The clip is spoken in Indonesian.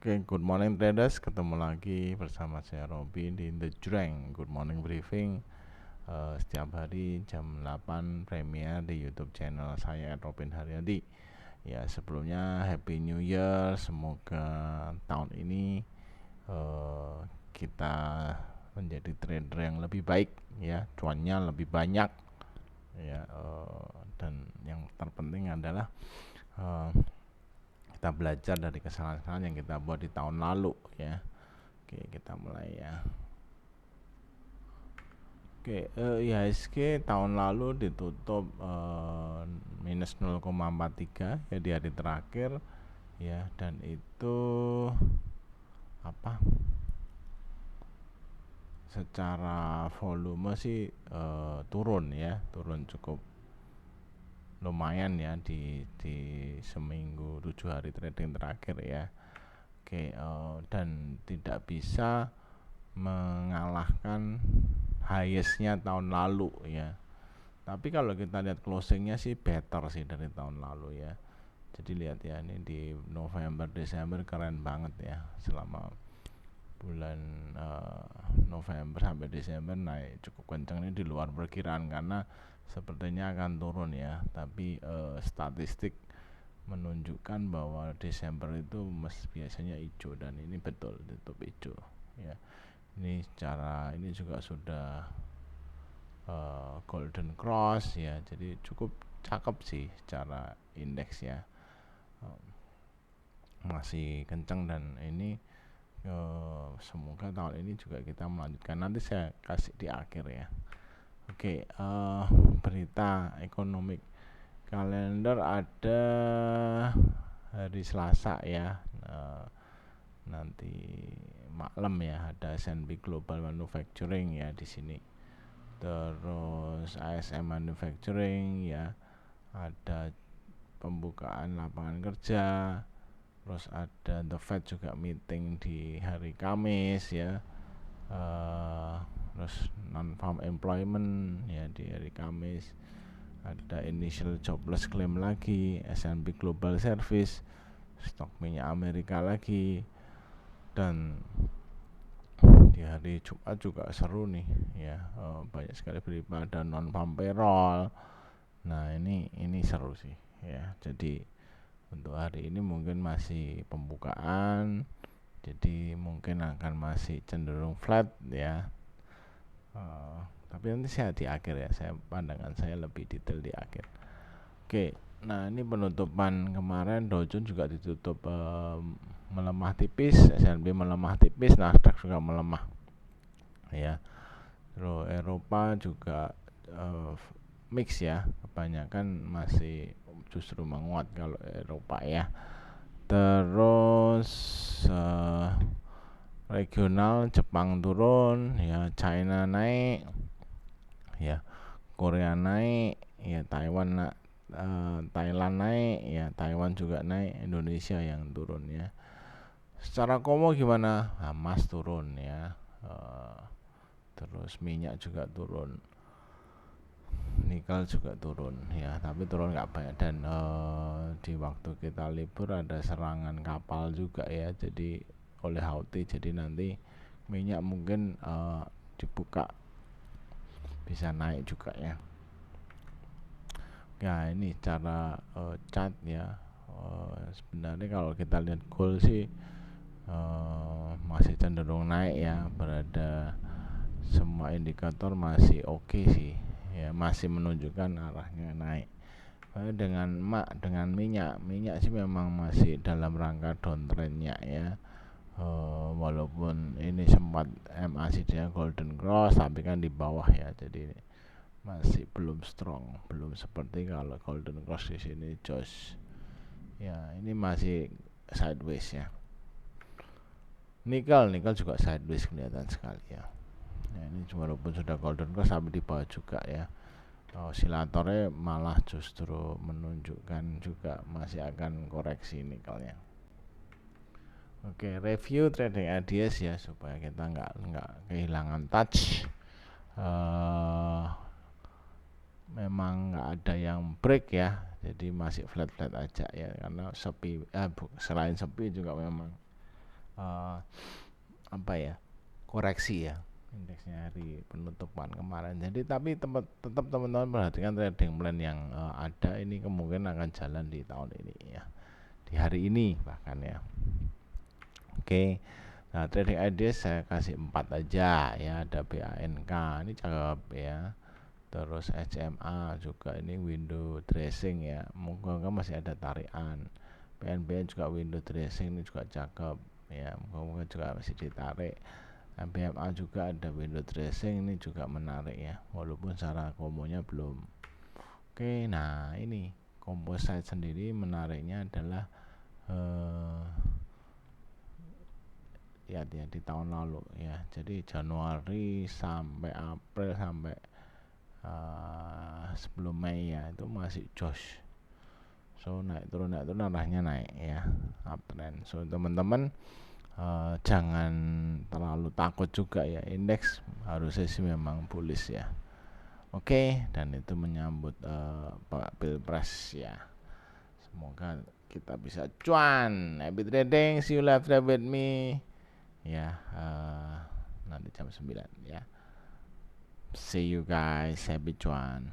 Oke, good morning traders. Ketemu lagi bersama saya Robby di The Jreng Good Morning Briefing. Setiap hari jam 8 premier di YouTube channel saya Robin Haryadi. Ya, sebelumnya Happy New Year. Semoga tahun ini kita menjadi trader yang lebih baik, ya, cuannya lebih banyak, ya, dan yang terpenting adalah kita belajar dari kesalahan-kesalahan yang kita buat di tahun lalu, ya. Oke, kita mulai ya. Oke, IHSG tahun lalu ditutup minus 0,43 ya di hari terakhir, ya, dan itu secara volume sih turun, ya, turun cukup lumayan ya di seminggu 7 hari trading terakhir, ya. Oke, dan tidak bisa mengalahkan highestnya tahun lalu, ya. Tapi kalau kita lihat closingnya sih better sih dari tahun lalu, ya. Jadi lihat ya, ini di November Desember keren banget ya, selama bulan November sampai Desember naik cukup kencang. Ini di luar perkiraan karena sepertinya akan turun, ya. Tapi statistik menunjukkan bahwa Desember itu biasanya hijau, dan ini betul tutup hijau, ya. Ini secara ini juga sudah golden cross, ya, jadi cukup cakep sih secara indeks, ya. Masih kenceng, dan ini semoga tahun ini juga kita melanjutkan. Nanti saya kasih di akhir, ya. Oke, berita ekonomi kalender ada hari Selasa, ya. Nanti malam ya ada S&P Global Manufacturing, ya, di sini. Terus ASM Manufacturing, ya, ada pembukaan lapangan kerja. Terus ada The Fed juga meeting di hari Kamis, ya. Terus non-farm employment, ya, di hari Kamis. Ada initial jobless claim lagi, S&P Global Service, stok minyak Amerika lagi. Dan di hari Jumat juga seru nih, ya, banyak sekali berita, ada non-farm payroll. Nah, ini seru sih, ya. Jadi untuk hari ini mungkin masih pembukaan, jadi mungkin akan masih cenderung flat, ya. Tapi nanti saya di akhir, ya, pandangan saya lebih detail di akhir. Oke, nah ini penutupan kemarin Dow Jones juga ditutup melemah tipis, S&P melemah tipis, Nasdaq juga melemah, ya. Terus Eropa juga mix, ya, kebanyakan masih justru menguat kalau Eropa, ya. Terus regional Jepang turun, ya, China naik, ya, Korea naik, ya, Thailand naik, ya, Taiwan juga naik, Indonesia yang turun, ya. Secara komo gimana? Emas turun, ya. Terus minyak juga turun, nikel juga turun, ya, tapi turun nggak banyak. Dan di waktu kita libur ada serangan kapal juga, ya, jadi oleh Houthi, jadi nanti minyak mungkin dibuka bisa naik juga, ya. Ya, ini cara chart, ya. Sebenarnya kalau kita lihat gold sih masih cenderung naik, ya, berada semua indikator masih oke sih, ya, masih menunjukkan arahnya naik. Dengan minyak sih memang masih dalam rangka downtrendnya, ya. Walaupun ini sempat MACD-nya golden cross, tapi kan di bawah, ya, jadi masih belum strong, belum seperti kalau golden cross di sini jos, ya. Ini masih sideways, ya. Nikel juga sideways kelihatan sekali, ya. Nah, ini walaupun sudah golden cross tapi di bawah juga, ya. Oscilatornya malah justru menunjukkan juga masih akan koreksi nikelnya. Oke, review trading ideas, ya, supaya kita nggak kehilangan touch. Memang nggak ada yang break, ya, jadi masih flat aja, ya, karena sepi. Selain sepi juga memang eh, apa ya, koreksi ya indeksnya hari penutupan kemarin. Jadi tapi tetap teman-teman perhatikan trading plan yang ada ini kemungkinan akan jalan di tahun ini ya, di hari ini bahkan ya. Oke. Nah, trading ideas saya kasih 4 aja ya. Ada BANK, ini cakep ya. Terus HMA juga, ini window dressing ya. Moga-moga masih ada tarikan. PNBN juga window dressing, ini juga cakep ya. Moga-moga juga masih ditarik. BMA juga ada window dressing, ini juga menarik ya. Walaupun secara komonya belum. Oke, nah ini composite sendiri menariknya adalah ya di tahun lalu ya. Jadi Januari sampai April sampai sebelum Mei ya, itu masih josh. So naik turun arahnya naik ya, uptrend. So teman-teman jangan terlalu takut juga ya, indeks harusnya sih memang bullish ya. Oke, dan itu menyambut Pilpres ya. Semoga kita bisa cuan. Happy trading, see you live trade with me ya, nanti jam 9 ya. See you guys, happy cuan.